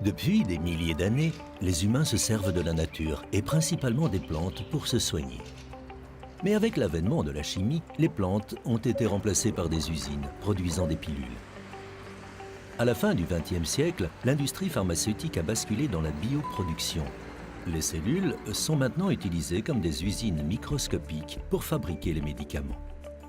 Depuis des milliers d'années, les humains se servent de la nature et principalement des plantes pour se soigner. Mais avec l'avènement de la chimie, les plantes ont été remplacées par des usines produisant des pilules. À la fin du XXe siècle, l'industrie pharmaceutique a basculé dans la bioproduction. Les cellules sont maintenant utilisées comme des usines microscopiques pour fabriquer les médicaments.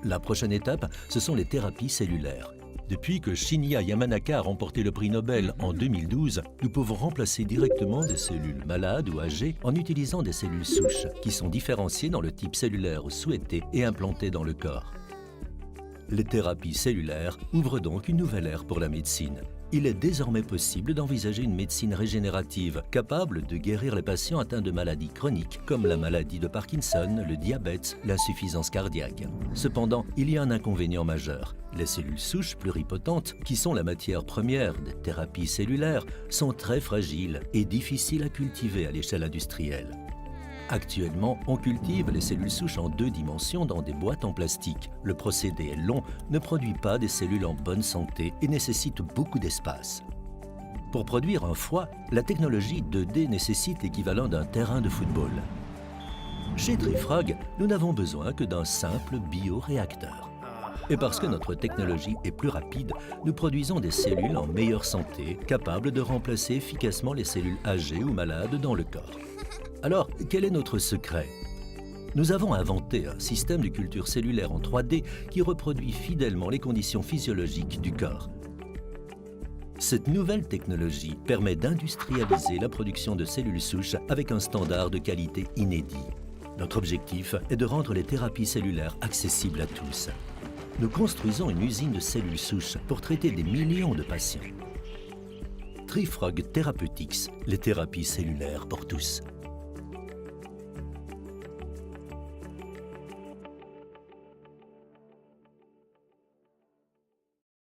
La prochaine étape, ce sont les thérapies cellulaires. Depuis que Shinya Yamanaka a remporté le prix Nobel en 2012, nous pouvons remplacer directement des cellules malades ou âgées en utilisant des cellules souches qui sont différenciées dans le type cellulaire souhaité et implantées dans le corps. Les thérapies cellulaires ouvrent donc une nouvelle ère pour la médecine. Il est désormais possible d'envisager une médecine régénérative capable de guérir les patients atteints de maladies chroniques comme la maladie de Parkinson, le diabète, l'insuffisance cardiaque. Cependant, il y a un inconvénient majeur. Les cellules souches pluripotentes, qui sont la matière première des thérapies cellulaires, sont très fragiles et difficiles à cultiver à l'échelle industrielle. Actuellement, on cultive les cellules souches en 2 dimensions dans des boîtes en plastique. Le procédé est long, ne produit pas des cellules en bonne santé et nécessite beaucoup d'espace. Pour produire un foie, la technologie 2D nécessite l'équivalent d'un terrain de football. Chez Trifrog, nous n'avons besoin que d'un simple bioréacteur. Et parce que notre technologie est plus rapide, nous produisons des cellules en meilleure santé, capables de remplacer efficacement les cellules âgées ou malades dans le corps. Alors, quel est notre secret? Nous avons inventé un système de culture cellulaire en 3D qui reproduit fidèlement les conditions physiologiques du corps. Cette nouvelle technologie permet d'industrialiser la production de cellules souches avec un standard de qualité inédit. Notre objectif est de rendre les thérapies cellulaires accessibles à tous. Nous construisons une usine de cellules souches pour traiter des millions de patients. Trifrog Therapeutics, les thérapies cellulaires pour tous.